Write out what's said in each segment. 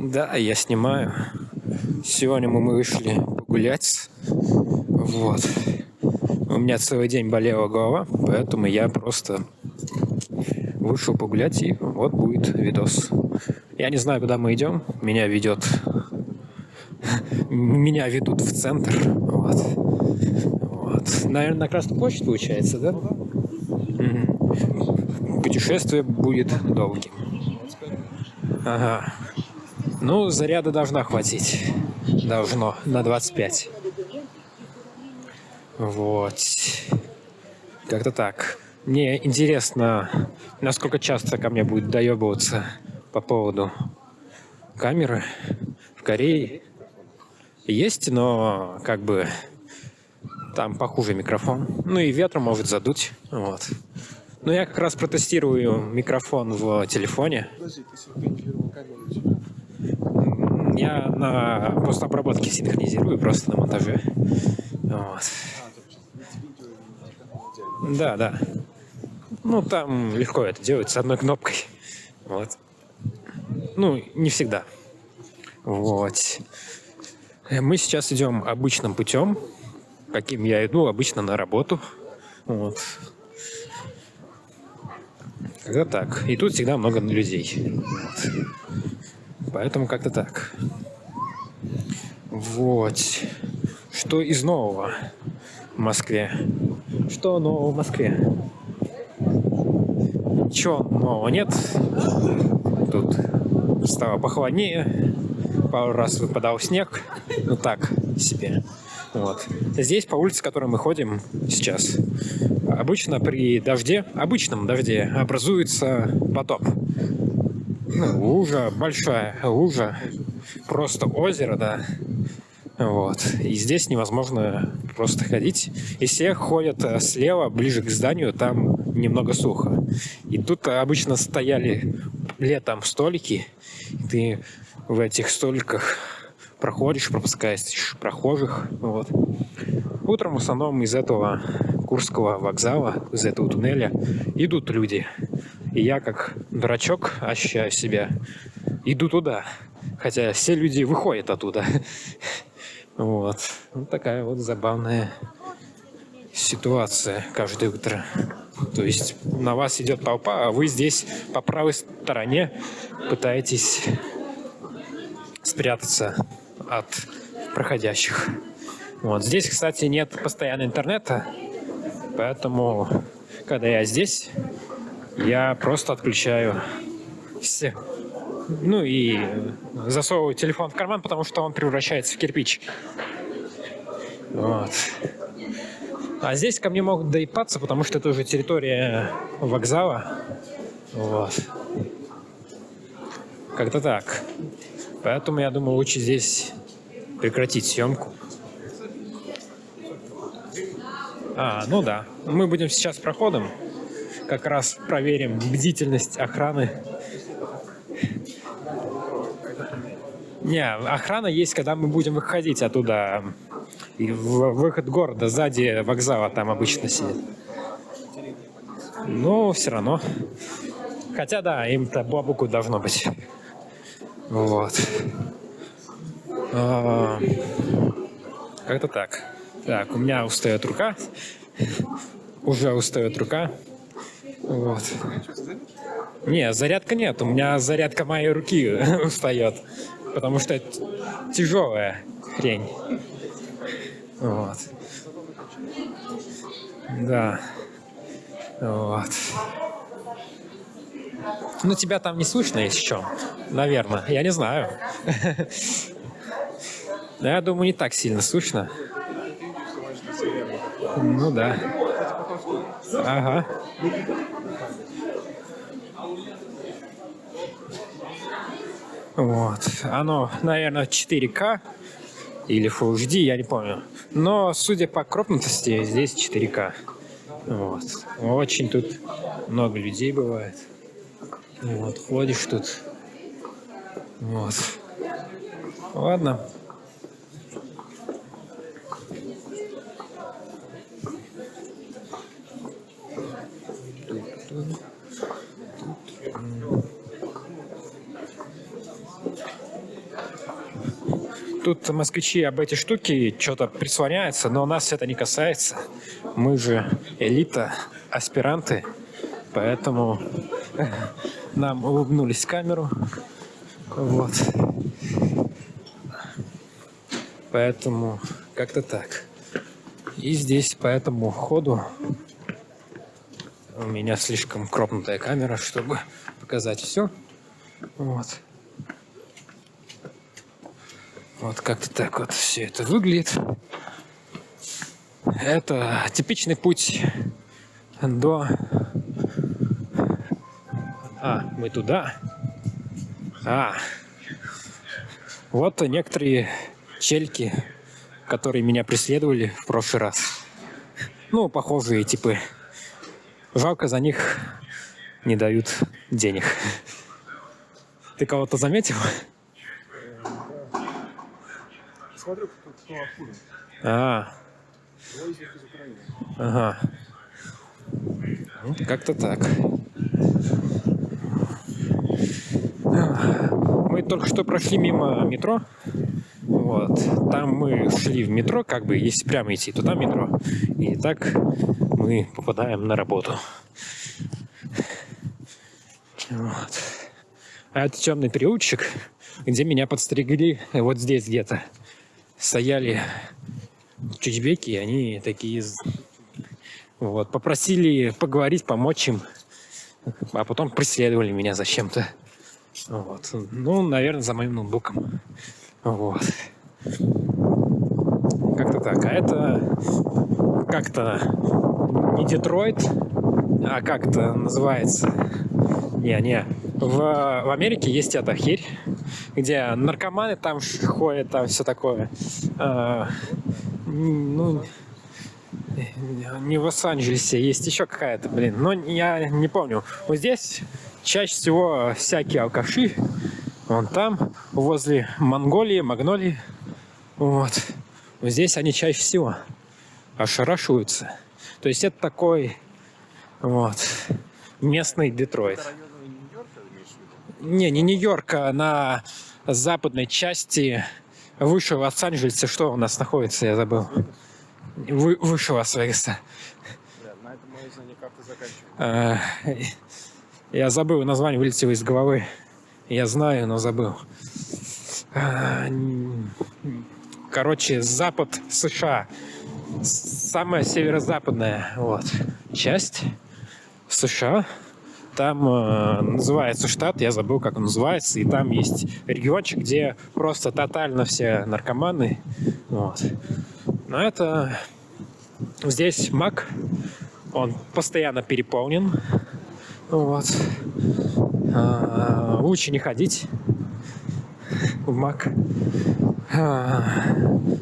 Да, я снимаю. Сегодня мы вышли погулять. Вот. У меня целый день болела голова, поэтому я просто вышел погулять, и вот будет видос. Я не знаю, куда мы идем. Меня ведут в центр. Вот. Наверное, на Красную площадь получается, да? Мгм. Путешествие будет долгим. Ага. Ну, заряда должна хватить. Должно. На 25. Вот. Как-то так. Мне интересно, насколько часто ко мне будет доебываться по поводу камеры. В Корее есть, но как бы там похуже микрофон. Ну и ветром может задуть. Вот. Но я как раз протестирую микрофон в телефоне. Я на постобработке синхронизирую просто на монтаже. Вот. Да, да. Ну, там легко это делать с одной кнопкой. Вот. Ну, не всегда. Вот. Мы сейчас идем обычным путем, каким я иду обычно на работу. Вот. Когда так. И тут всегда много людей. Вот. Поэтому как-то так. Вот. Что из нового в Москве? Что нового в Москве? Ничего нового нет. Тут стало похолоднее. Пару раз выпадал снег. Ну так себе. Вот. Здесь по улице, которой мы ходим сейчас, обычно при дожде, обычном дожде, образуется потоп. Ну, лужа, большая лужа, просто озеро, да. Вот. И здесь невозможно просто ходить. И все ходят слева, ближе к зданию, там немного сухо. И тут обычно стояли летом столики, и ты в этих столиках проходишь, пропускаешь прохожих. Вот. Утром в основном из этого Курского вокзала, из этого туннеля идут люди. И я, как дурачок, ощущаю себя, иду туда. Хотя все люди выходят оттуда. Вот. Вот такая вот забавная ситуация каждое утро. То есть на вас идет толпа, а вы здесь по правой стороне пытаетесь спрятаться от проходящих. Вот. Здесь, кстати, нет постоянного интернета, поэтому, когда я здесь, я просто отключаю все. Ну и засовываю телефон в карман, потому что он превращается в кирпич. Вот. А здесь ко мне могут доебаться, потому что это уже территория вокзала. Вот. Как-то так. Поэтому я думаю, лучше здесь прекратить съемку. Ну да. Мы будем сейчас проходом. Как раз проверим бдительность охраны. Не, охрана есть, когда мы будем выходить оттуда. И выход города сзади вокзала там обычно сидит. Но все равно. Хотя да, им-то бабуку должно быть. Вот. Как-то так. Так, у меня устает рука. Уже устает рука. Вот. Не, зарядка нет. У меня зарядка моей руки устает. Потому что это тяжелая хрень. Вот. Да. Вот. Ну, тебя там не слышно, если что. Наверное. Я не знаю. Я думаю, не так сильно слышно. Ну да. Ага. Вот. Оно, наверное, 4К или Full HD, я не помню. Но, судя по крупности, здесь 4К. Вот. Очень тут много людей бывает. Вот. Ходишь тут. Вот. Ладно. тут москвичи об эти штуки что-то прислоняются, но нас это не касается. Мы же элита, аспиранты, поэтому нам улыбнулись в камеру. Вот. Поэтому как-то так. И здесь по этому ходу у меня слишком кропнутая камера, чтобы показать все. Вот. Вот как-то так вот все это выглядит. Это типичный путь до... мы туда. Вот некоторые чельки, которые меня преследовали в прошлый раз. Ну, похожие типы. Жалко, за них не дают денег. Ты кого-то заметил? Смотрю, кто откуда. Двое из них из Украины. Ага. Ну, как-то так. Мы только что прошли мимо метро. Вот. Там мы шли в метро, как бы, если прямо идти, то там метро. И так мы попадаем на работу. Вот. А это темный переулочек, где меня подстригли вот здесь где-то. Стояли чучбеки, они такие... Вот, попросили поговорить, помочь им. А потом преследовали меня зачем-то. Вот. Ну, наверное, за моим ноутбуком. Вот. Как-то так. А это как-то не Детройт, а как-то называется... Не. В Америке есть эта херь, где наркоманы там ходят, там все такое. Ну, не в Лос-Анджелесе, есть еще какая-то, но я не помню. Вот здесь чаще всего всякие алкаши. Вон там, возле Магнолии. Вот. Здесь они чаще всего ошарашиваются. То есть это такой вот местный Детройт. Не Нью-Йорк, а на западной части выше Лос-Анджелеса. Что у нас находится, я забыл. Выше Лас-Вегаса. На этом мое знание карты заканчивается. Я забыл, название вылетело из головы. Я знаю, но забыл. Короче, запад США. Самая северо-западная вот часть США. Там называется штат, я забыл, как он называется, и там есть региончик, где просто тотально все наркоманы. Вот. Но это... Здесь МАК, он постоянно переполнен. Вот. Лучше не ходить в МАК.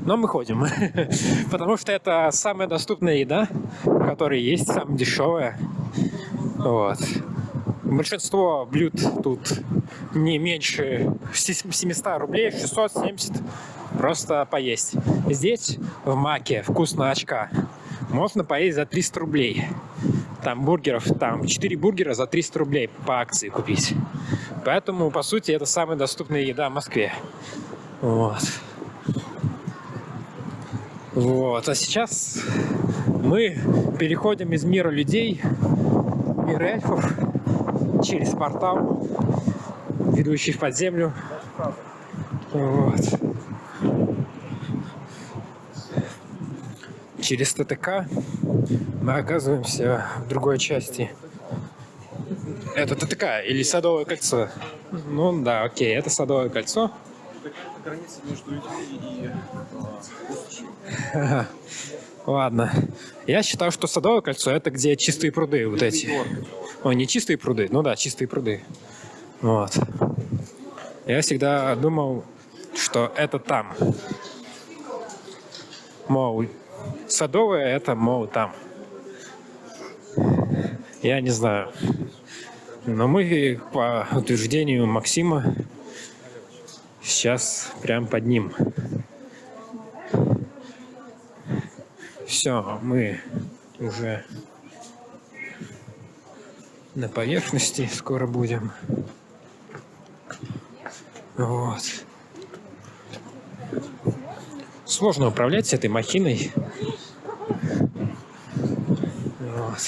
Но мы ходим, потому что это самая доступная еда, которая есть, самая дешевая. Вот. Большинство блюд тут не меньше 700 рублей, 670, просто поесть. Здесь, в Маке, вкусная можно поесть за 300 рублей. Там бургеров, там 4 бургера за 300 рублей по акции купить. Поэтому, по сути, это самая доступная еда в Москве. Вот. А сейчас мы переходим из мира людей в мир эльфов через портал, ведущий в подземлю. Вот. Через ТТК мы оказываемся в другой части. Это ТТК или Садовое кольцо? Ну да, окей, это Садовое кольцо. Граница между людьми и Ладно. Я считаю, что Садовое кольцо — это где чистые пруды вот эти. Ой, не чистые пруды, ну да, чистые пруды. Вот. Я всегда думал, что это там. Мол, Садовое — это, мол, там. Я не знаю. Но мы, по утверждению Максима, сейчас прям под ним. Все, мы уже на поверхности скоро будем. Вот. сложно управлять этой махиной. Вот.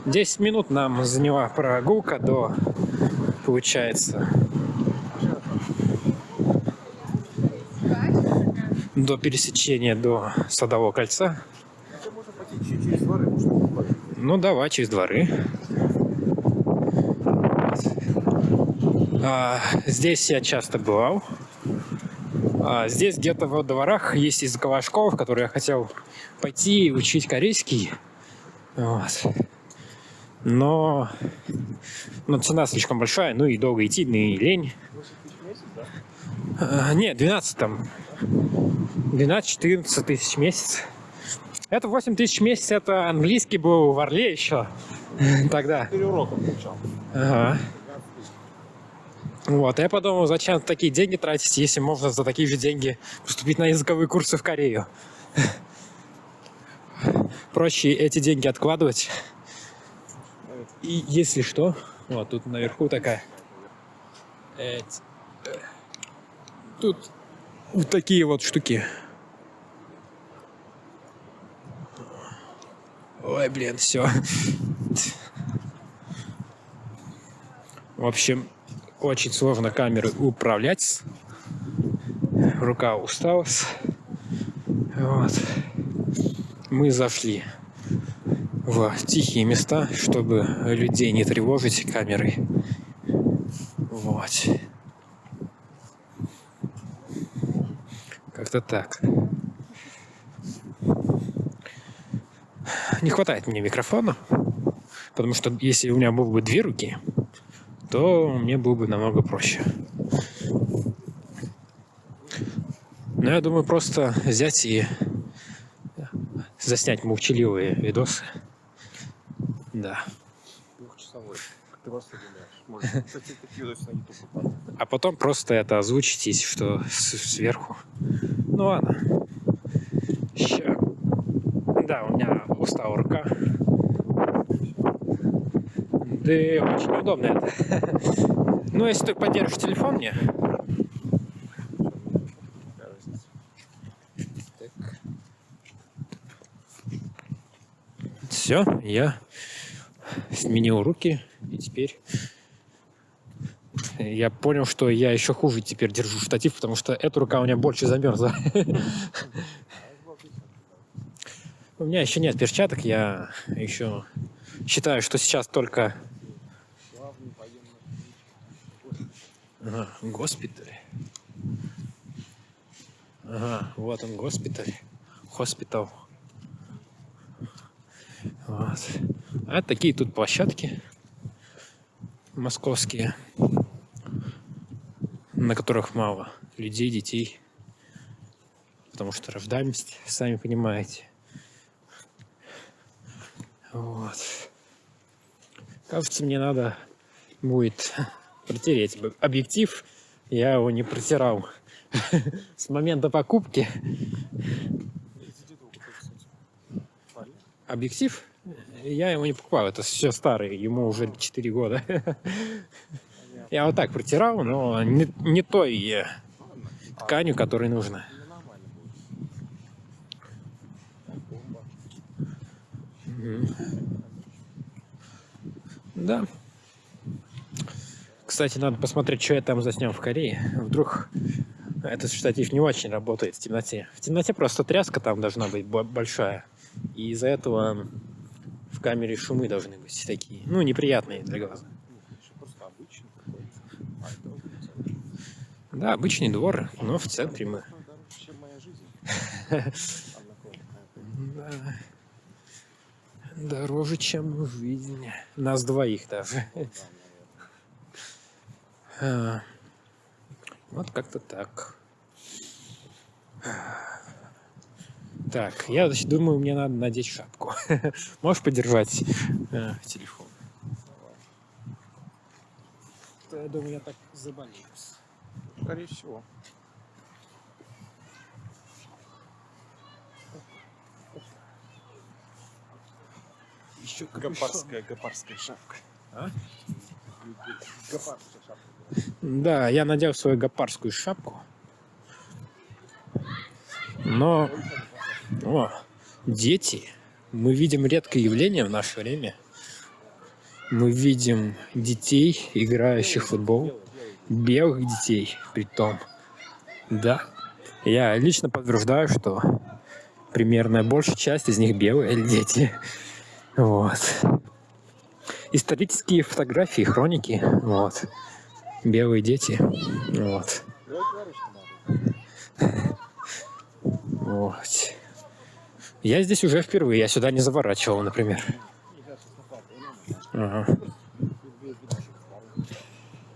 10 минут нам заняла прогулка до, получается, до пересечения до Садового кольца. Ну, давай, через дворы. Здесь я часто бывал. Здесь где-то во дворах есть языковая школа, в которую я хотел пойти учить корейский. Вот. Но цена слишком большая, ну и долго идти, ну и лень. 8 тысяч в месяц, да? Нет, 12 там. 12-14 тысяч в месяц. Это 8 тысяч в месяц, это английский был в Орле еще. Тогда. 4 урока получал. Ага. Вот, я подумал, зачем такие деньги тратить, если можно за такие же деньги поступить на языковые курсы в Корею. Проще эти деньги откладывать. И если что, вот тут наверху такая. Тут вот такие вот штуки. Ой, блин, все. В общем, очень сложно камерой управлять. Рука устала. Вот. Мы зашли в тихие места, чтобы людей не тревожить камерой. Вот. Как-то так. Не хватает мне микрофона, потому что если у меня было бы 2 руки, то мне было бы намного проще. Но я думаю, просто взять и заснять молчаливые видосы. Да. 2-часовой. Как ты просто думаешь? Может, кстати, такие видосы на YouTube попадают. А потом просто это озвучить, если что, сверху. Ну ладно. Ща. Да, у меня устала рука. Да и очень удобно это. Ну, если ты поддержишь телефон мне. Все, я сменил руки, и теперь я понял, что я еще хуже теперь держу штатив, потому что эта рука у меня больше замерзла. У меня еще нет перчаток, я еще считаю, что сейчас только... Ага, госпиталь. Ага, вот он, госпиталь. Хоспитал. Вот. А такие тут площадки московские, на которых мало людей, детей. Потому что рождаемость, сами понимаете. Вот. Кажется, мне надо будет протереть объектив. Я его не протирал с момента покупки. Объектив? Я его не покупал, это все старый, ему уже 4 года. Я вот так протирал, но не той тканью, которой нужно. Да. Кстати, надо посмотреть, что я там заснял в Корее. Вдруг этот штатив не очень работает в темноте. В темноте просто тряска там должна быть большая. И из-за этого в камере шумы должны быть такие, ну, неприятные для глаза. Да, обычный двор, но в центре мы. Дороже, чем жизнь. Нас двоих даже. Вот как-то так. Так, я думаю, мне надо надеть шапку. Можешь подержать телефон? Я думаю, я так заболею. Скорее всего. Еще гопарская шапка. А? Гопарская шапка. Да, я надел свою гопарскую шапку. Но дети, мы видим редкое явление в наше время. Мы видим детей, играющих в футбол, белых детей, притом. Да, я лично подтверждаю, что примерно большая часть из них белые дети. Вот. Исторические фотографии, хроники, вот. Белые дети, вот. Вот. Я здесь уже впервые, я сюда не заворачивал, например. Ага.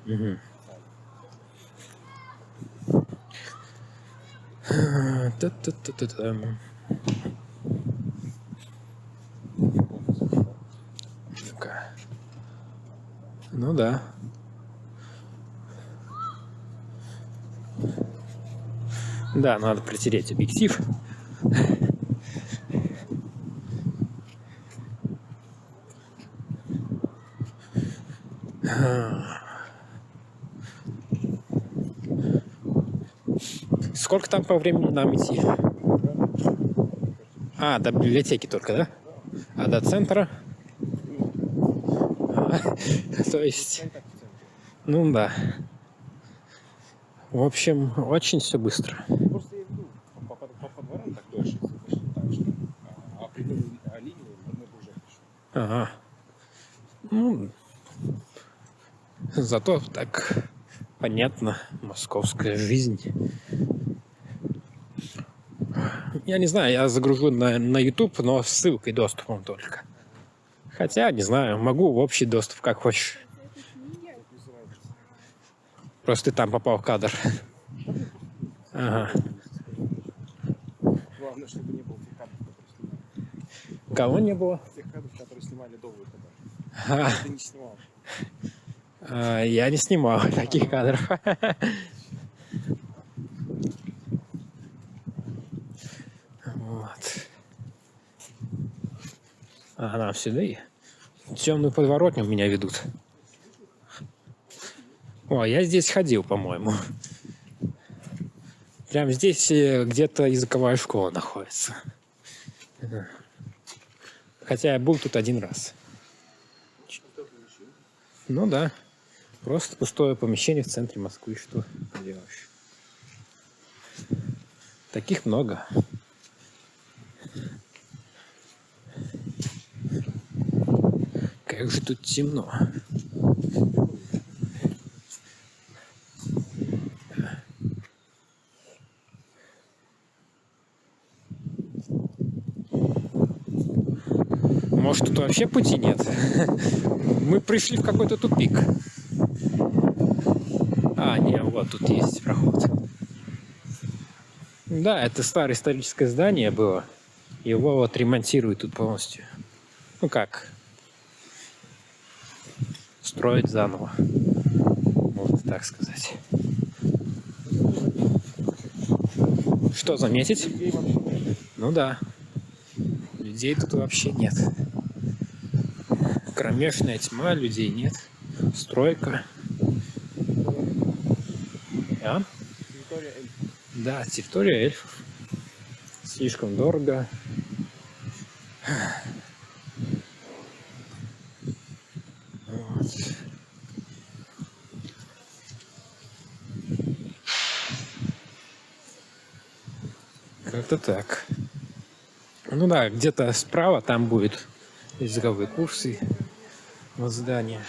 Угу. Та-та-та-та-та. Ну-ка. Ну да. Да, надо протереть объектив. Сколько там по времени нам идти? А, до библиотеки только, да? А до центра? То есть... Ну да. В общем, очень все быстро. Просто я иду по дворам так дольше, если так что. А прямую линию мы бы уже пришли. Ага. Ну, зато так понятно, московская жизнь. Я не знаю, я загружу на YouTube, но с ссылкой доступом только. Хотя, не знаю, могу в общий доступ, как хочешь. Просто ты там попал в кадр. Ага. Главное, чтобы не было тех кадров, которые снимали. Кого не было? Тех кадров, которые снимали до выхода. А, Ты не снимал. я не снимал таких кадров. Вот. Ага, сюда и темную подворотню меня ведут. О, я здесь ходил, по-моему. Прям здесь где-то языковая школа находится. Хотя я был тут один раз. Ну да. Просто пустое помещение в центре Москвы. Что делаешь? Таких много. Как же тут темно. Может, тут вообще пути нет? Мы пришли в какой-то тупик. А, не, вот тут есть проход. Да, это старое историческое здание было. Его вот ремонтируют тут полностью. Ну как? Строить заново. Можно так сказать. Что заметить? Ну да. Людей тут вообще нет. Кромешная тьма, людей нет. Стройка. А? Территория эльфов. Да, территория эльфов. Слишком дорого. Вот. Как-то так. Ну да, где-то справа там будет языковые курсы. Вот здание.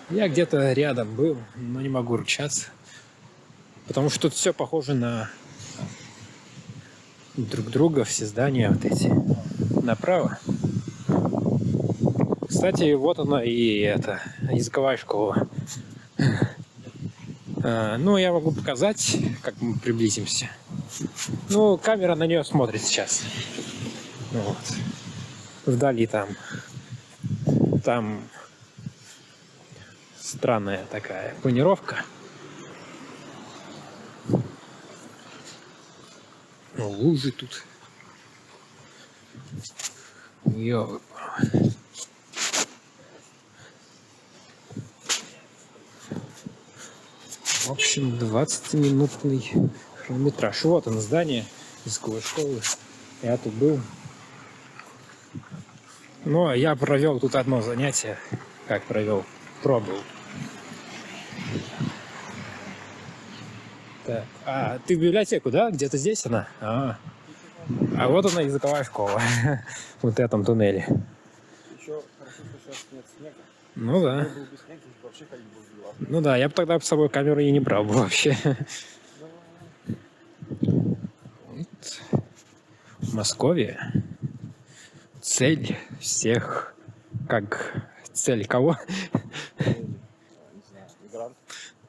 Я где-то рядом был, но не могу ручаться. Потому что тут все похоже на друг друга, все здания вот эти. Направо. Кстати, вот она и эта языковая школа. Ну, я могу показать, как мы приблизимся. Ну, камера на нее смотрит сейчас. Вот. Вдали там странная такая планировка. Лужи тут. Ёлы. В общем, 20-минутный хронометраж. Вот оно здание. языковой школы. Я тут был. Но я провел тут одно занятие. Как провел? Пробовал. Так. А, ты в библиотеку, да? Где-то здесь она? А вот она, языковая школа. Вот в этом туннеле. Еще хорошо, что сейчас нет снега. Ну да. Если бы был без снега, вообще ходить было бы дела. Ну да, я бы тогда с собой камеру и не брал бы вообще. Вот. Московия. Цель всех. Как цель кого? Не знаю, мигрант.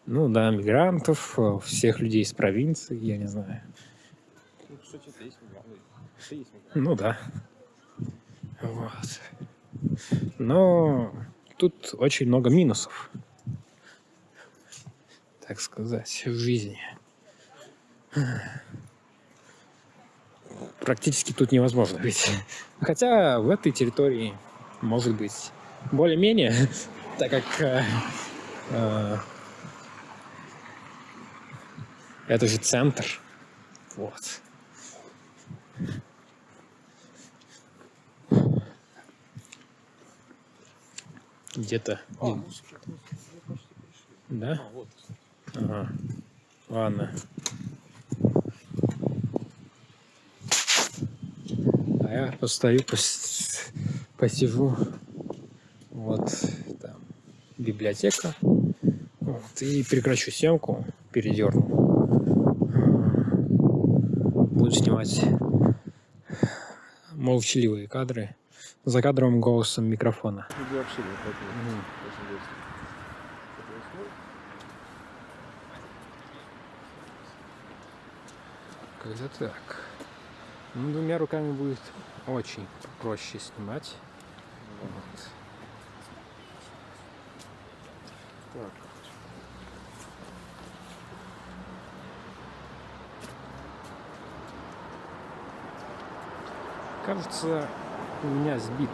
Ну да, мигрантов, всех людей из провинции, я не знаю. Ну, кстати, это есть мигранты. Это есть мигрант. Ну да. Вот. Но тут очень много минусов, так сказать, в жизни. Практически тут невозможно жить. Хотя в этой территории может быть более-менее, так как это же центр. Вот. Где-то. Мы почти пришли. Да? Вот, кстати. Ага. Ладно. А я постою, посижу. Вот там библиотека. Вот, и прекращу съемку, передерну. Буду снимать молчаливые кадры за кадровым голосом микрофона. Люди вообще не поэтому. Когда так. Ну, двумя руками будет очень проще снимать. Вот. Так. Кажется, у меня сбит.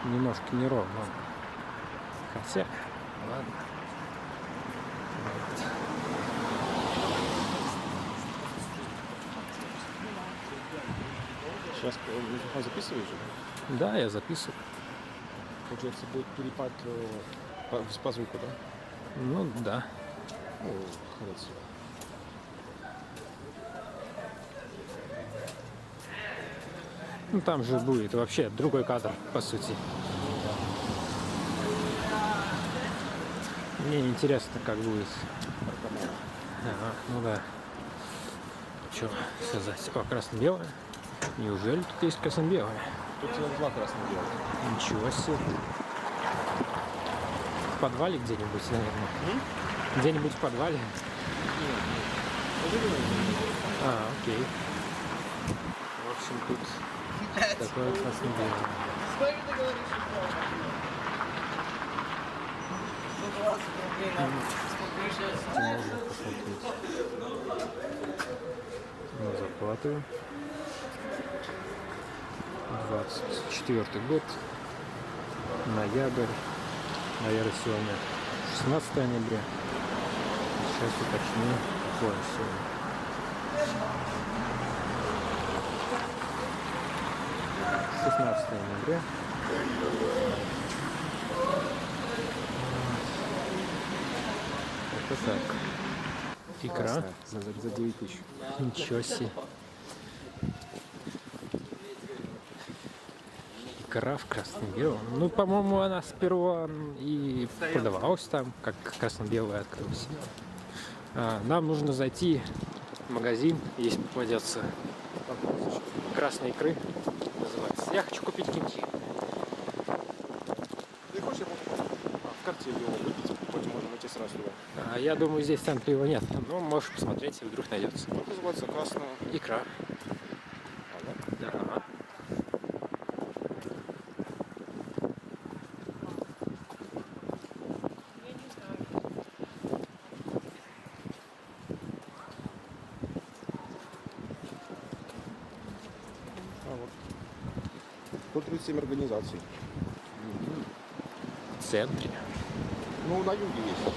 Немножко неровно. Хотя, ладно. Вот. Сейчас микрофон записываешь же? Да, я записываю. Получается, будет перепад по звуку, да? Ну да. Ну, хорошо. Ну там же будет вообще другой кадр, по сути. Мне интересно, как будет. Ага, ну да. Что сказать? О, красно-белое. Неужели тут есть красно-белое? Тут два красных делать. Ничего себе. В подвале где-нибудь, наверное. Где-нибудь в подвале? А, окей. В общем, тут такое красно-белое. Сколько ты говоришь? 120 рублей на сколько сейчас? Можно посмотреть на зарплату. 24 год. Ноябрь. Наверное, сегодня 16 ноября. Сейчас уточню, какое сегодня. 16 ноября. Это так. Икра. За 9 тысяч. Ничего себе. Икра в красно-белом. Ну, по-моему, она сперва и продавалась там, как красно-белая открылась. Нам нужно зайти в магазин, если попадется красной икры. Называется. Я хочу купить кинти. Ты хочешь, я могу в карте его выпить, потом можем идти сразу туда. Я думаю, здесь в центре его нет. Ну, можешь посмотреть, и вдруг найдется. Как называется красная? Икра. Да. Вот. Тут 37 организаций. В центре. Ну, на юге есть.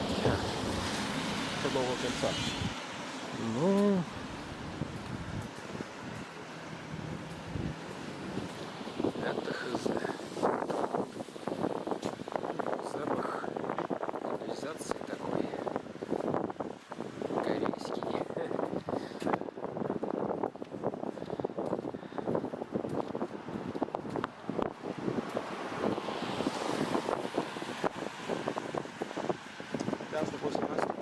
Садового кольца. Ну... Это хз. Запах канализации такой. Корейский. Кажется, после нас такое.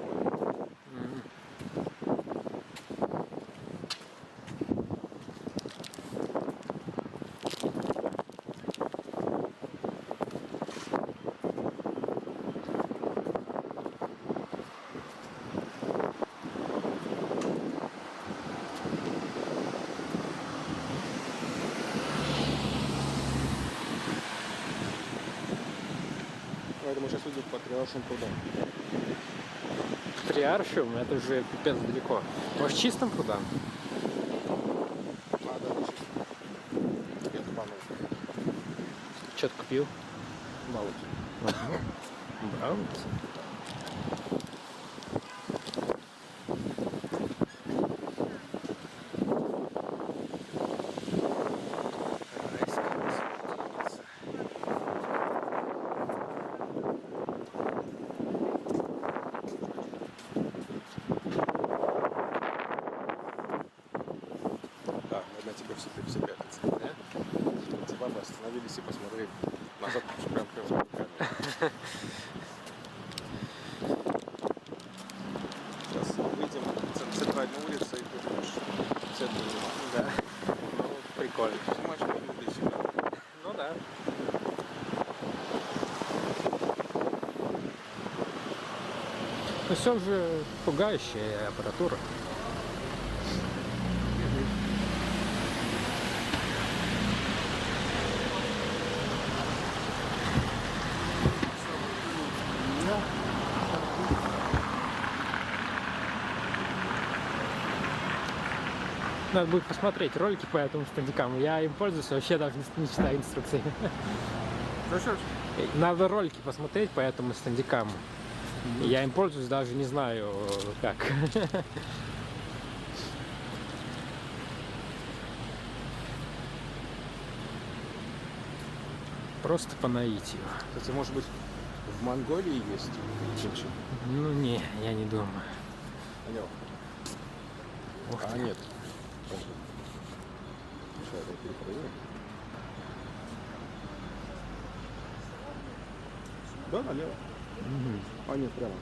Поэтому сейчас идет по Кривошим прудам. Триаршиум, это же пипец далеко. Может, чистым прудам? А, да, чисто. Я тупанул. Что ты купил? Баунти. Браунти. Да, на тебя все пятятся. Да? Типа мы остановились и посмотрели назад, прям камеру. Сейчас выйдем на центральную улицу и будешь в центре. Да. Ну, прикольно. Снимаешь минуты сюда. Ну да. Но все же пугающая аппаратура. Надо будет посмотреть ролики по этому стандикам. Я им пользуюсь, вообще даже не читаю инструкции. Зачем? Надо ролики посмотреть по этому стандикам. Я им пользуюсь, даже не знаю как. Просто по наитию. Кстати, может быть, в Монголии есть женщины? Ну не, я не думаю. Алло. Ух А, ты. нет. Подожди. Сейчас я перепроверю. Да, налево. А, нет, прямо.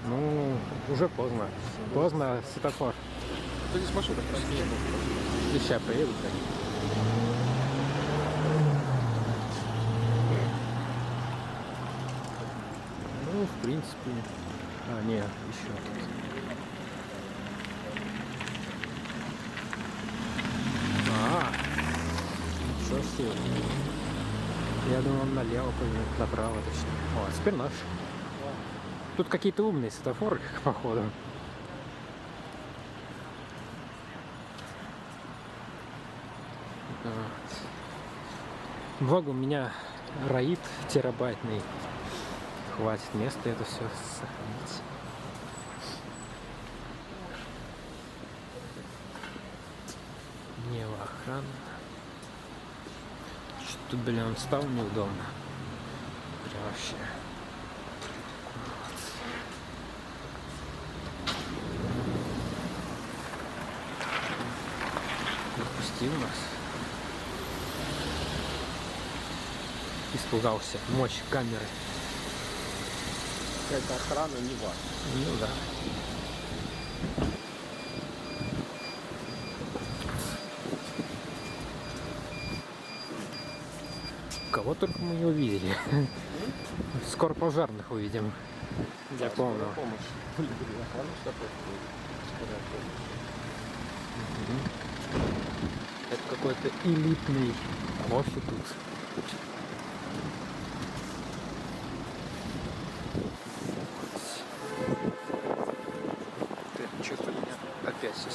Ну, уже поздно. Поздно, светофор. Да здесь машина красивая. Сейчас приедут. Ну, в принципе. А, нет, еще тут. Ничего себе. Я думал, налево повернуть, направо точнее. О, а теперь наш. Тут какие-то умные светофоры, походу. Благо у меня раид терабайтный. Хватит места это все сохранить. Нева охрана. Что тут, блин, он стал неудобно. Прям вообще. Запустил нас. Испугался. Мощь камеры. Какая-то охрана не важна. Ну да. Кого только мы не увидели. Скоро пожарных увидим. Я помню. Помощь. Охрана, что такое? Это какой-то элитный кофе тут. Что-то меня опять всех.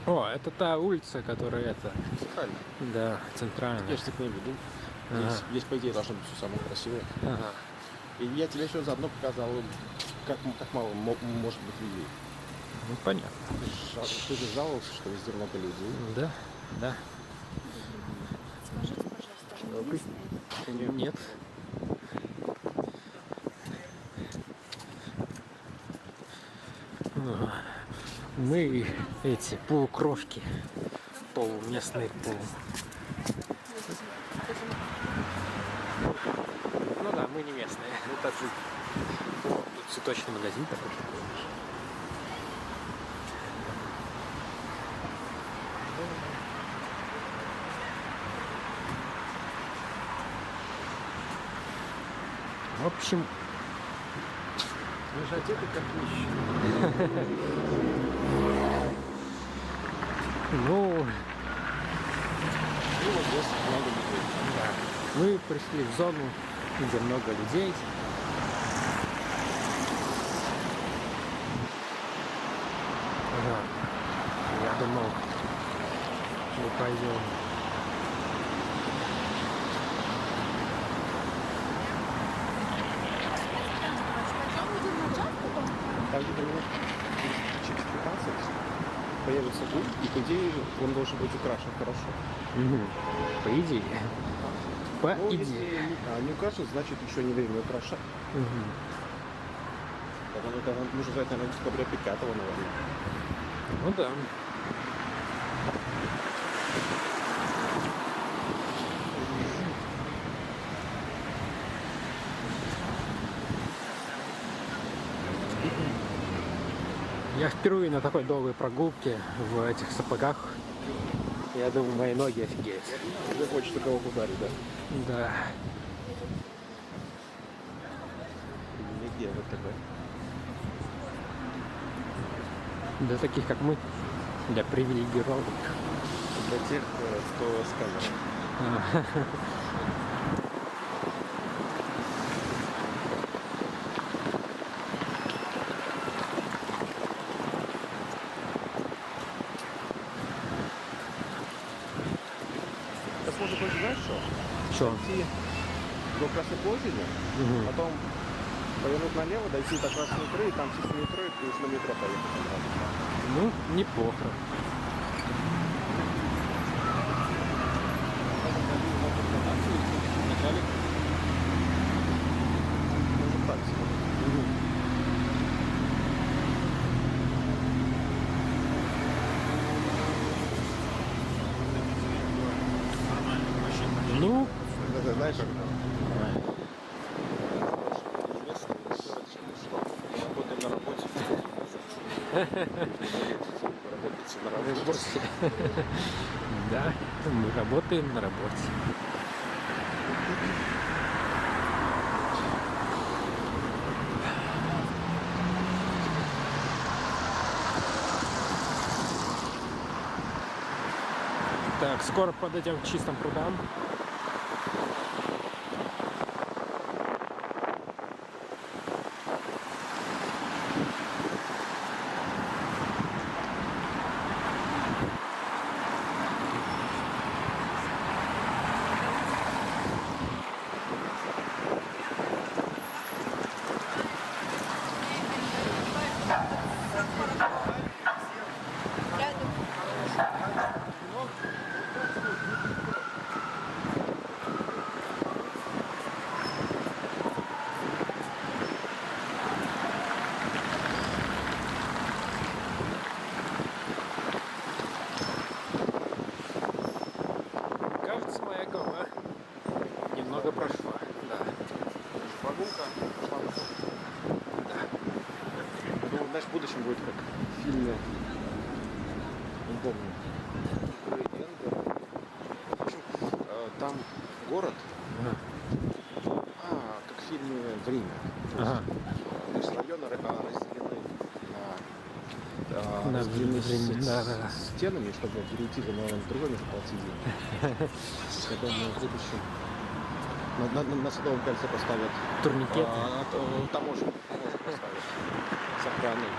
О, это та улица, которая это... Центрально. Да, центральная. Я же к ней веду. Ага. Здесь, по идее, должно быть все самое красивое. Ага. И я тебе еще заодно показал, как мало может быть людей. Ну, понятно. Ты же жаловался, что везде много людей. Да, да. Скажите, пожалуйста, вы местные? Нет. Мы эти полукрошки, полуместные полу. Ну да, мы не местные. Ну так же. Тут цветочный магазин такой. В общем, Мы же одеты как нищие. ну, И вот здесь много людей. мы пришли в зону, где много людей. Ага. Я думал, мы пойдем. Пойдем идем на джаз потом? Там где-то минут через 15 появится гуль, и по идее он должен быть украшен хорошо. По идее. По Ну, если идее. не украшен, значит еще не время украшать. Мгм. Это нужно ждать, наверное, декабря 5-го, наверное. Ну да. Я впервые на такой долгой прогулке в этих сапогах. Я думаю, мои ноги офигеют. Тебе хочется кого-то ударить, да? Да. Нигде вот такой. Для таких, как мы. Для привилегированных. Для тех, кто с камерой. Сейчас можно больше, знаешь что? Чё? Идти до Красной площади, Мгм. потом повернуть налево, дойти до Красной Икры, и там чисто метро, и уж на метро поехать. Ну, неплохо. Может так себе. Ну, Это знаешь, как работаем на работе. Работаете на работе. да, мы работаем на работе. Так, скоро подойдем к чистым прудам. Кажется, моя голова немного прошла. Да. Прогулка пошла на ход. Ну, знаешь, в будущем будет как в фильме. Не помню. В общем, там город, как в фильме «Время». Ага. То есть районы разделены На разделены время, да. стенами, чтобы перейти за одного на другой, нужно платить деньги. Я думаю, в будущем на Садовом кольце поставят Турникеты. таможенник поставят с охраной.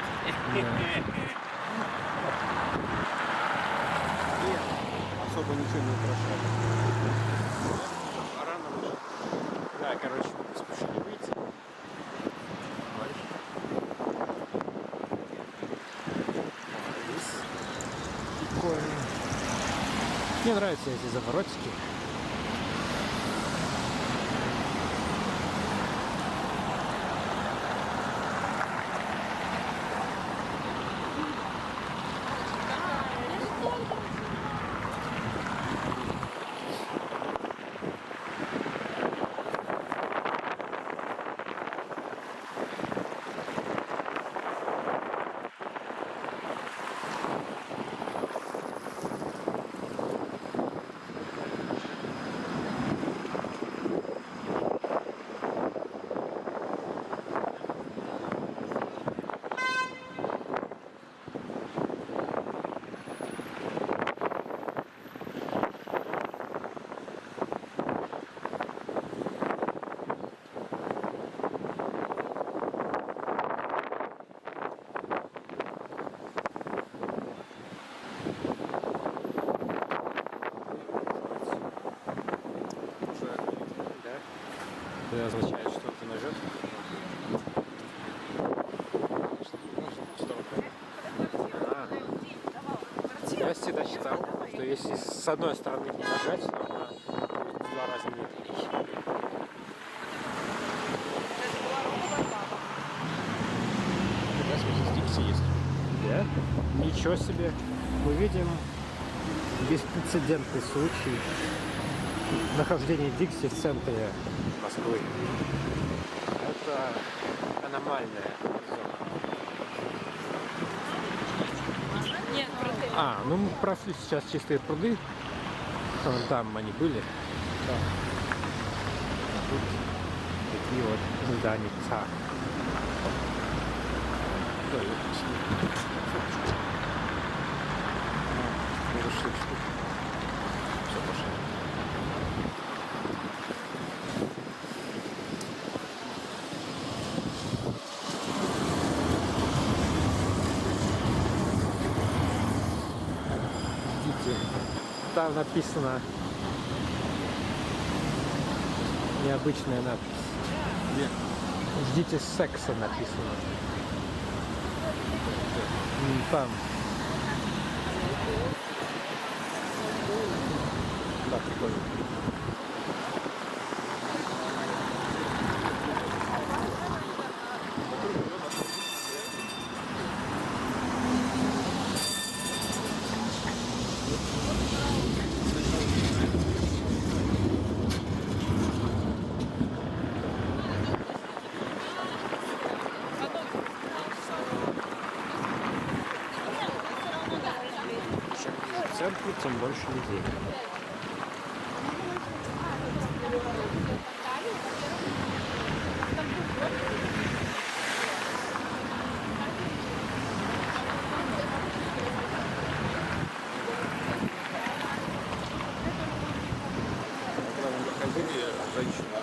Да. машину украшали. Рано вышел. Да, короче, мы поспешили выйти. Здесь прикольно. Мне нравятся эти заворотики. Это означает, что ты нажет. Я всегда считал, что если с одной стороны не нажать, то она будет в 2 раза медленнее. Какая смысл Dixie есть? Да? Ничего себе. Мы видим беспрецедентный случай нахождения Дикси в центре Москвы. Это аномальная зона. Нет, пруды. Ну мы прошли сейчас чистые пруды. Вон там они были. Да. Тут такие вот здания. Все, пошли. Видите, там написано необычная надпись. Где? Ждите секса написано. Там. Да, прикольно. Чем ближе к центру, тем больше людей. Когда мы проходили, женщина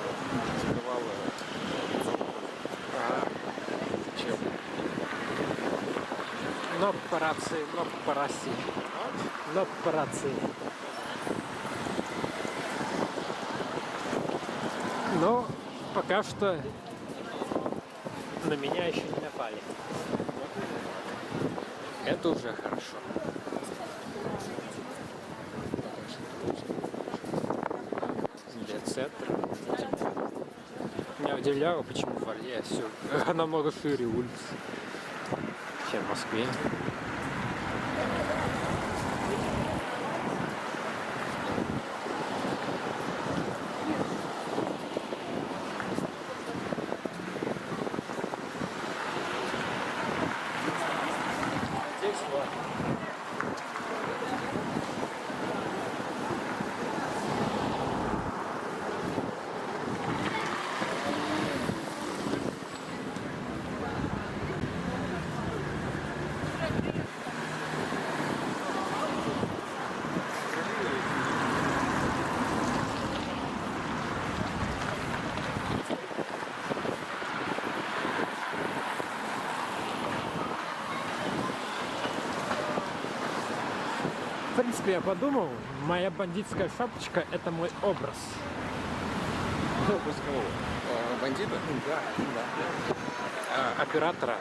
закрывала чем? Но папарацци, но папарацци, но папарацци. Но пока что на меня еще не напали. Это уже хорошо. Для центра. Меня удивляло, почему в Орле все намного шире улиц, чем в Москве. Здесь ладно. принципе, я подумал, моя бандитская шапочка – это мой образ. Образ кого? Бандита? Да. Оператора.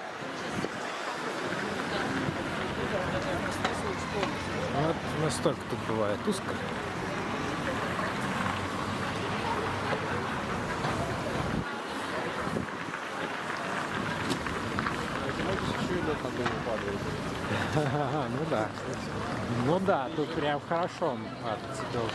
Вот настолько тут бывает узко. Еще и лед на голову падает. Ну да. Ну да, тут прям хорошо он падать должен.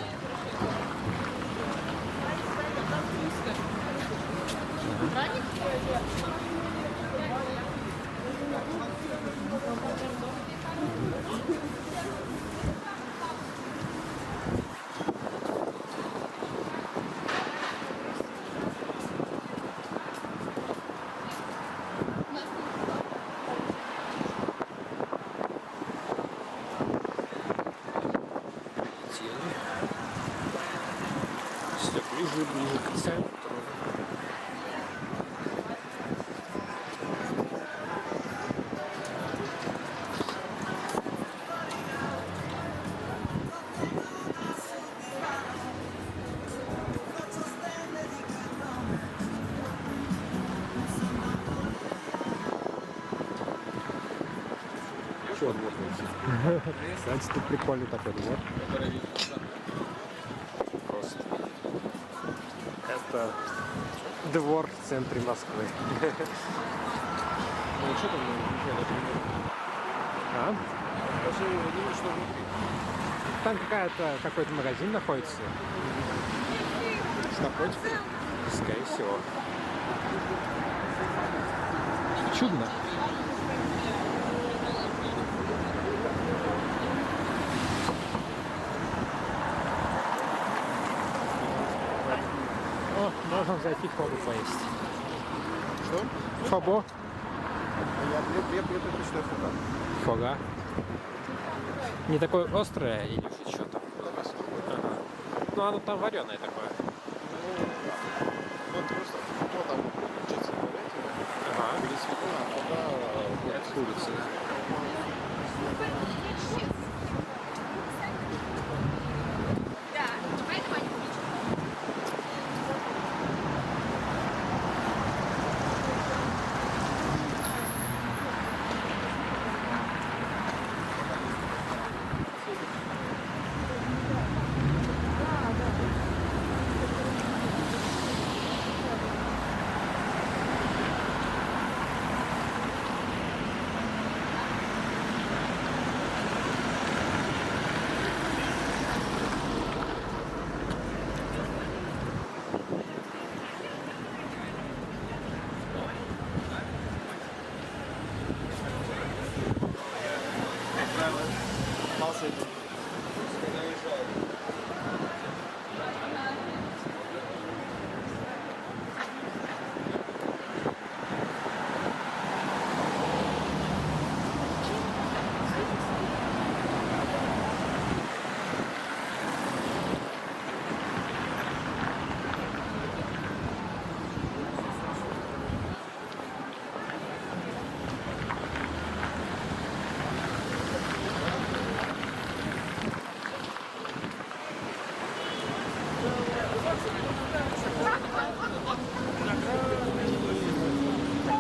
Все ближе и ближе к центру. Еще двор Кстати, тут прикольный такой двор. Просто. Это двор в центре Москвы. Ну что там? А? Даже не видно, что внутри. Там какой-то магазин находится. С наркотиками? Скорее всего. Чудно. О, можно зайти в Фобо поесть. Что? Фобо? Я предпочитаю фуга. Фога. Не такое острое или что там? Ага. Ну оно там вареное такое. Вот просто фуга там получается Ага. или свекла, а фуга с курицей. Да, поэтому они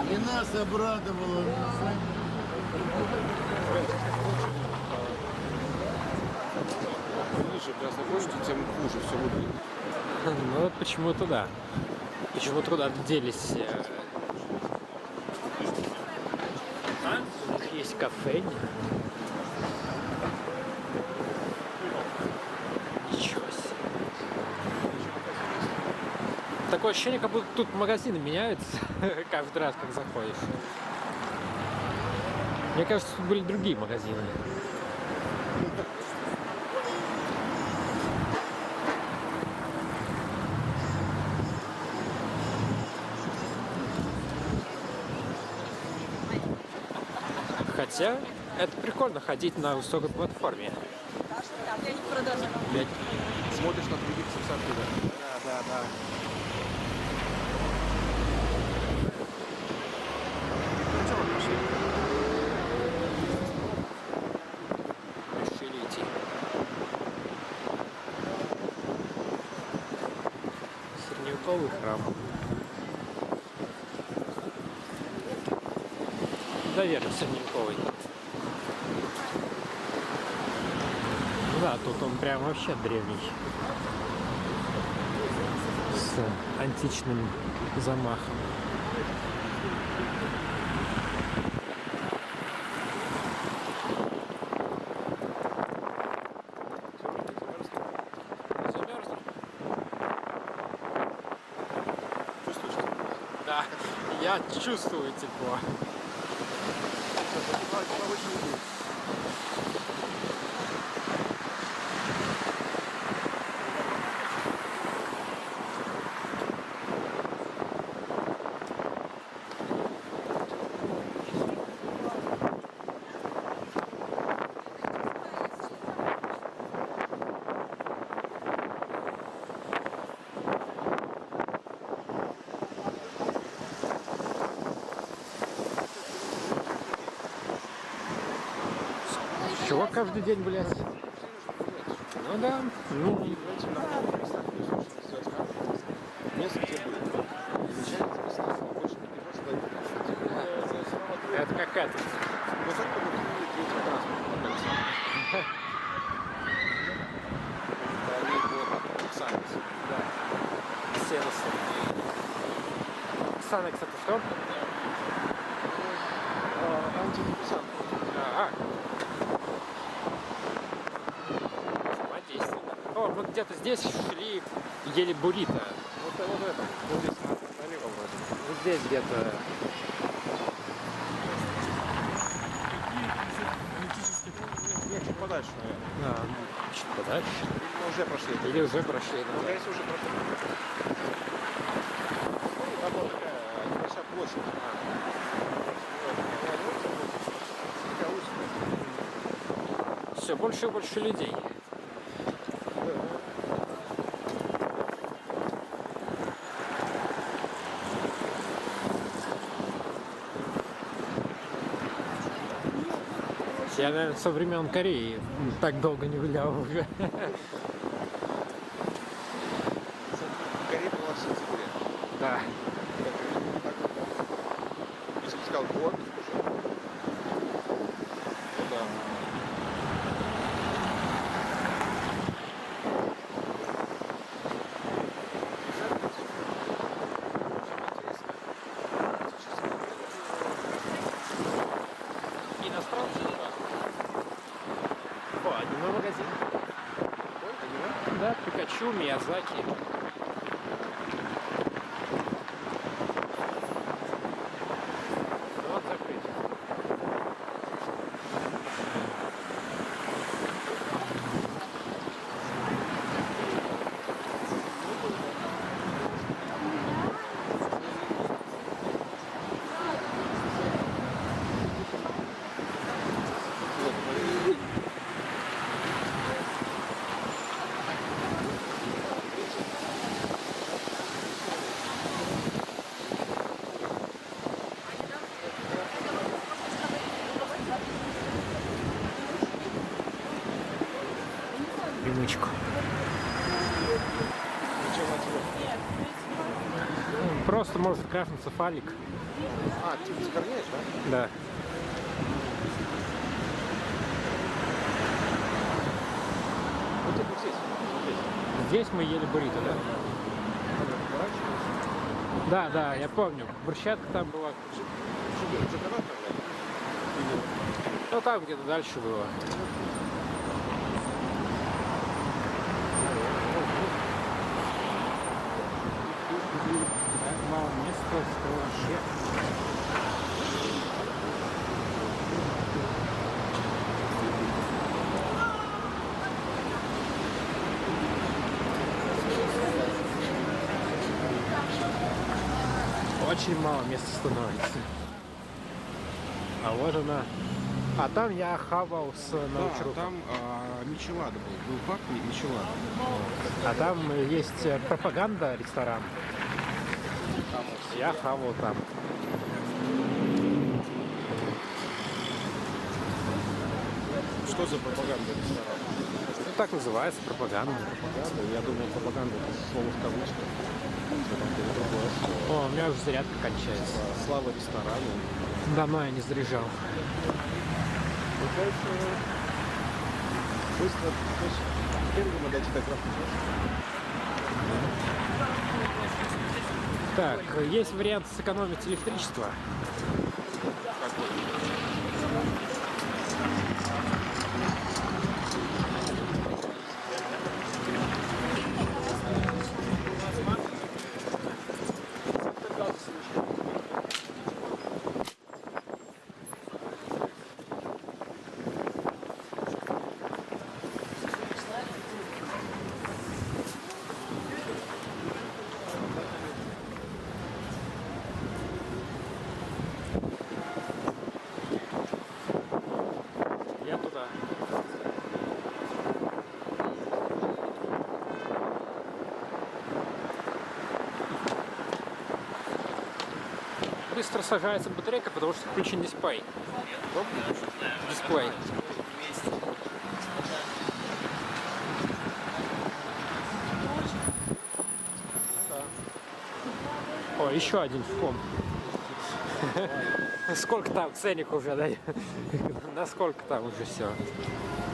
И нас обрадовало. Ближе к Красной площади, тем хуже все выглядит. Ну вот почему-то да. Почему туда делись. Есть кафе. Ничего себе. Такое ощущение, как будто тут магазины меняются каждый раз, как заходишь. Мне кажется, тут были другие магазины. Хотя это прикольно ходить на высокой платформе. Смотришь на других с оттуда. Да. Ну что, мы пошли? Решили идти. Средневековый храм. Наверное, средневековый. Да, тут он прям вообще древний. С античным замахом. Да, я чувствую тепло. Чего каждый день, блядь? Ну да, ну... Место, где были. Замечательно записано, больше не просто. Это как это. Ну так как мы третий транспорт. Они вот Ксанекс. Да. Сенсы. Ксанекс это что? Антидепрессант. Ага. Самодейственно. О, мы где-то здесь шли, ели буррито. Вот это. Вот здесь налево вроде. Вот здесь где-то. Нет, чуть подальше, наверное. А, чуть подальше. Мы уже прошли. Или уже прошли. Ну, Да. кажется, уже прошли. Там вот такая небольшая площадь. Такая узкая. Все больше и больше людей. Я, наверное, со времен Кореи так долго не гулял уже. В Корее была в сентябре. Да. Если бы сказал год, уже. Ну да. Иностранцы? О, аниме магазин. Да, Пикачу, Миязаки. Вот закрыт. Рюмочку. Просто может крафнуться фалик. А, ты сгорняешь, да? Да. Вот это вот здесь. Здесь мы ели буррито, да? Да, да, я помню. Брусчатка там была. Жукана Ну там где-то дальше было. Так мало места стало вообще. Очень мало места становится. А вот она. А там я хавал с научруком. там Мичелада был пак Мичелада. А там есть пропаганда ресторан. Я хавал там. Что за пропаганда ресторана? Ну, так называется пропаганда. Пропаганда? Я думал, пропаганда это слово в кавычках. Всё там было другое. О, у меня уже зарядка кончается. Слава ресторану. Давно я не заряжал. Получается, быстро, то есть, первый модель так раз Так, есть вариант сэкономить электричество. Я туда. Быстро сажается батарейка, потому что включен дисплей. Дисплей. О, еще один фон. Сколько там ценник уже, да? Насколько там уже все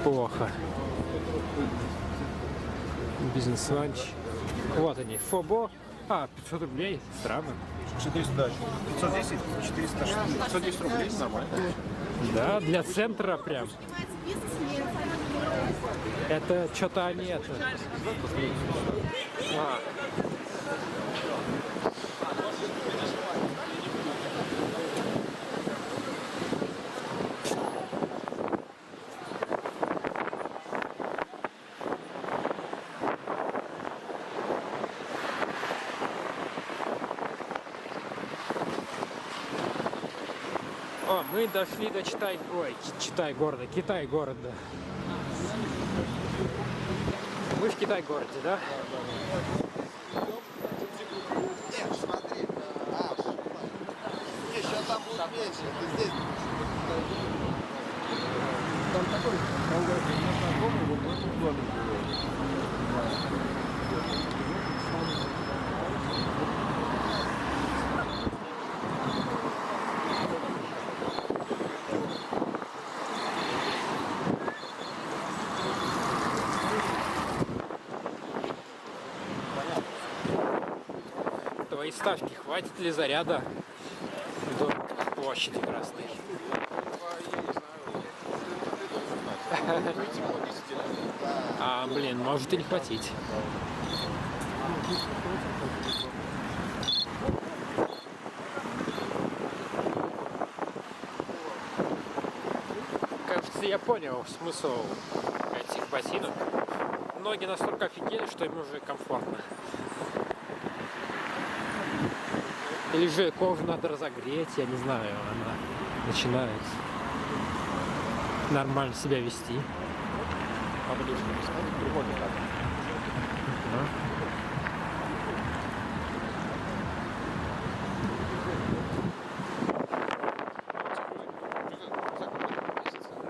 плохо. Бизнес-ланч. Вот они, Фобо. 500 рублей. Странно. 400, да, 510, 460, 510 рублей, нормально. Да, для центра прям. Это что-то они это. О, мы дошли до Китай-города. Мы в Китай-городе, да? Нет, смотри. Не, сейчас там будет меньше. Это здесь. Там такой, там говорит, знакомый, вот в этом доме Твои ставки, хватит ли заряда до площади Красной? Блин, может и не хватить. Кажется, я понял смысл этих ботинок. Ноги настолько офигели, что им уже комфортно. Или же кожу надо разогреть, я не знаю, она начинает нормально себя вести. поближе посмотри, прикольно так.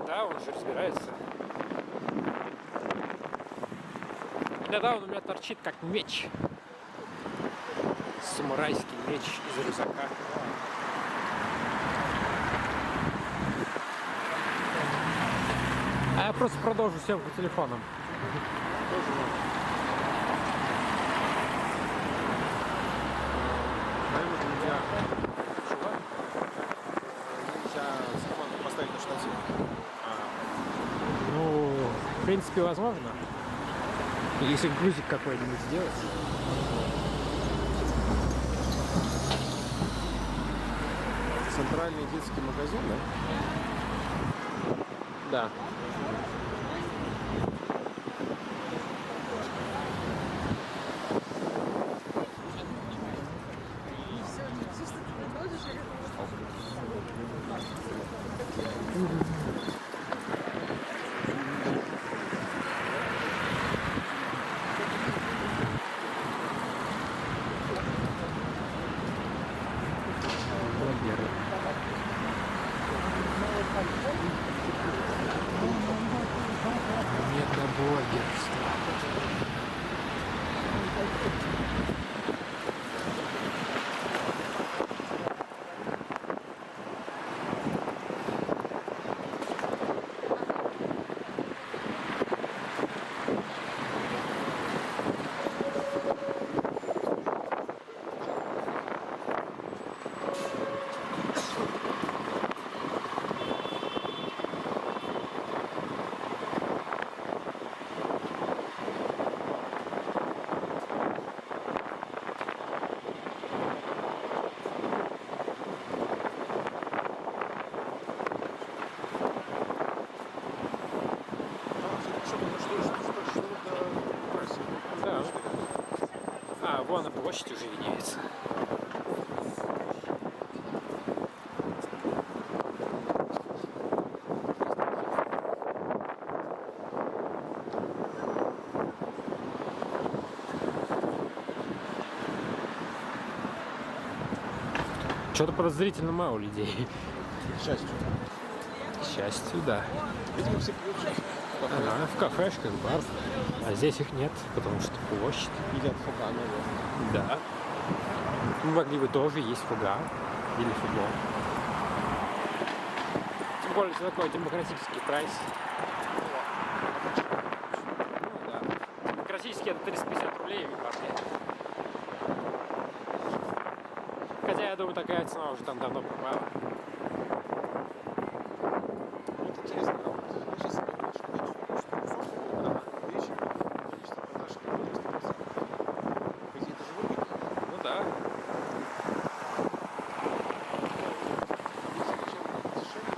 Да, он же разбирается. Иногда он у меня торчит как меч. Самурайский меч из рюкзака. А я просто продолжу съемку телефоном. Наверное, нельзя. Нельзя команду поставить на штатив. Ну, в принципе, возможно. Если грузик какой-нибудь сделать. Центральный детский магазин, да? Да. Блогеры. Метаблогерство. площадь уже виднеется. Что-то подозрительно мало людей. К счастью. К счастью, да. Видимо, все пьют сейчас. Ага, в кафешках, бар. А здесь их нет, потому что площадь. Едят фуга, наверное. Да. Мы могли бы тоже есть фуга или футло. Тем более, это такой демократический прайс. Ну да. Демократический это 350 рублей в баре. Хотя, я думаю, такая цена уже там давно пропала. Вот интересно, а вот сейчас я понимаю, что количество продаж на 90%. По идее, это же выгодно. Ну да. Зачем дешевле,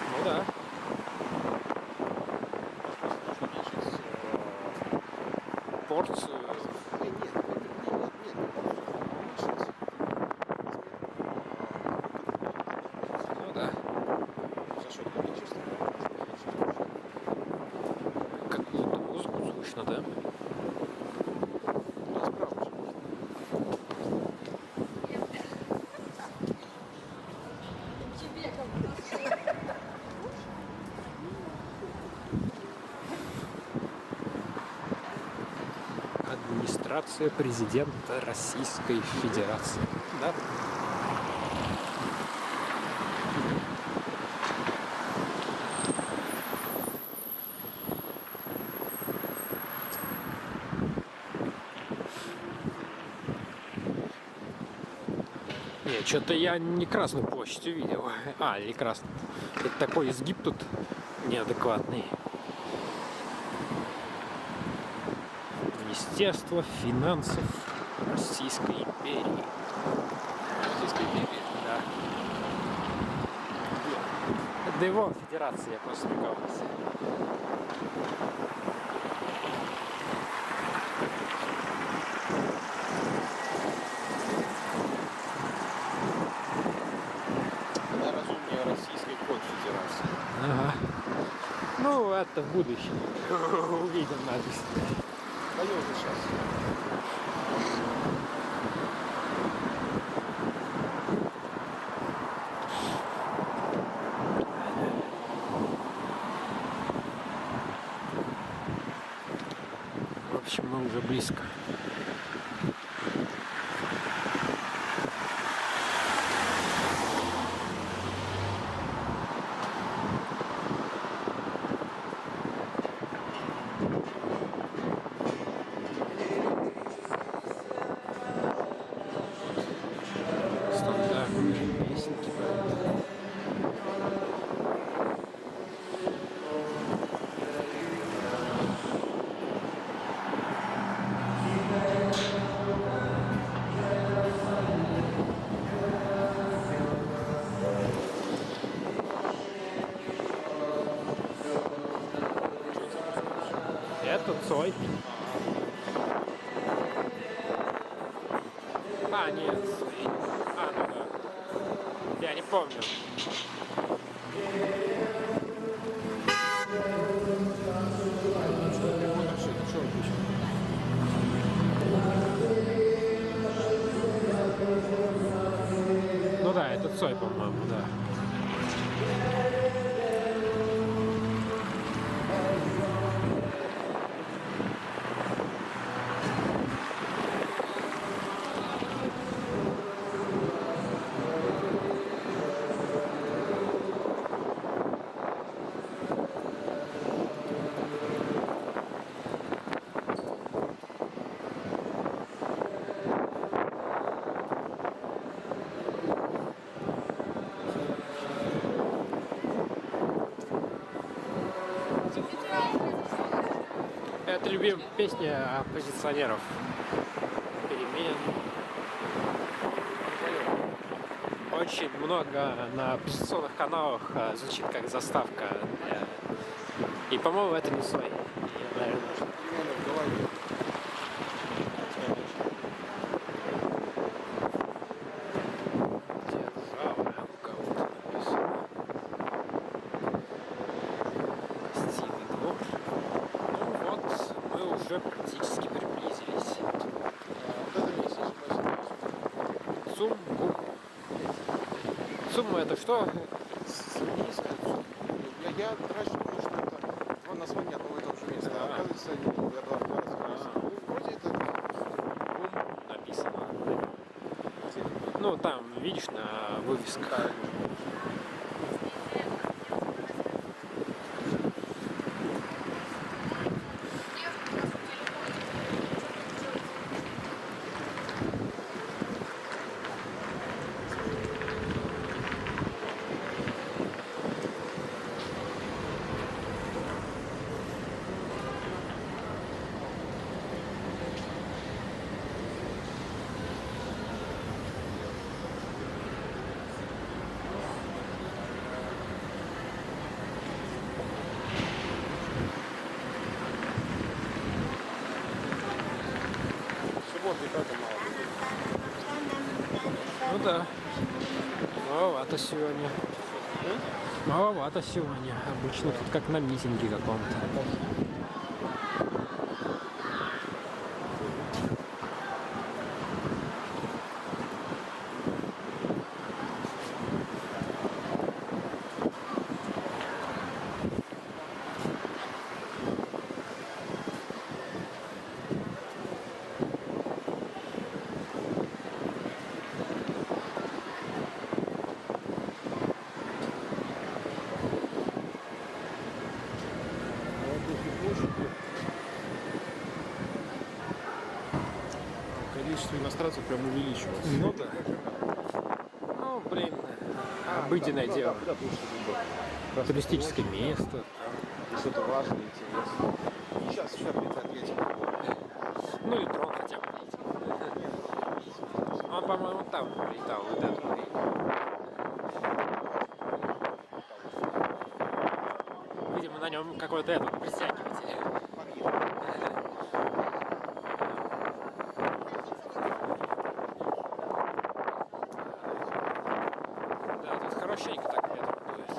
Ну да. нужно уменьшить Порцию. нет, уменьшить Ну да. за счет количества. Какую-то музыку слышно, да? Я справлюсь. Администрация президента Российской Федерации. Да? Нет, что-то я не Красную площадь увидел. А, или Красную. Это такой изгиб тут неадекватный. Министерство финансов Российской империи. Российской империи? Да. Это его федерация, я просто прикалывался. Она разумнее Российской конфедерации. Ага. Ну, это в будущем. Увидим надпись. Пойдем же сейчас. В общем, мы уже близко. Стандартные песенки. Это Цой. А, нет. А, ну да. Я не помню. Ну да, это Цой, по-моему, да. Это любимая песня оппозиционеров. Перемен. Очень много на оппозиционных каналах звучит как заставка. И, по-моему, это не Цой. Я, наверное, уже практически приблизились. Вот это место, если Цумгу. Цумгу это что? я раньше думал, что это название одного и того же места. А оказывается, я два раза вместе. Вроде это Гум написано. Ну, там, видишь, на вывесках. суббота и как мало. Ну да. Маловато сегодня. Маловато сегодня. Обычно тут как на митинге каком-то. Количество иностранцев прям увеличивалось. Ну да. Ну, блин, обыденное дело. Да, потому что Туристическое место. что-то важное, интересное. И сейчас прилетает ветер. Ну или дрон хотя бы. Он, по-моему, там прилетал. Вот этот. Видимо, на нем какой-то этот притягиватель. Да, тут хорошенько так ветер дует.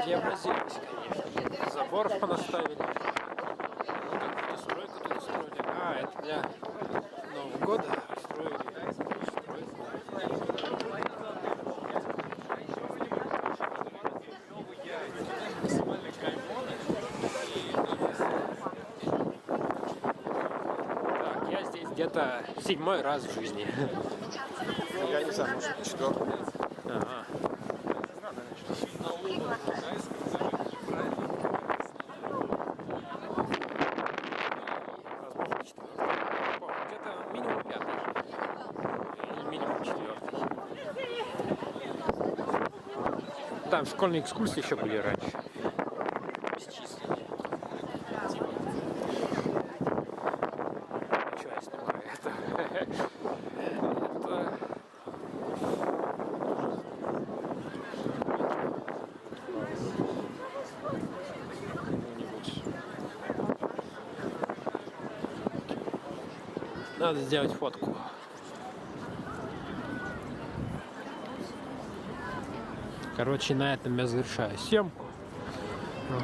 Преобразились, конечно. Заборов понаставили. Какую-то стройку тут строили. А, это для Нового года строили. Так, я здесь где-то 7-й раз в жизни. Я не знаю, может, четвертый. Ага. Возможно, 4-й. Где-то минимум 5-й. Или минимум 4-й. Там школьные экскурсии еще были раньше. Бесчисленные. Что я снимаю? Это... Надо сделать фотку. Короче, на этом я завершаю съемку. Вот.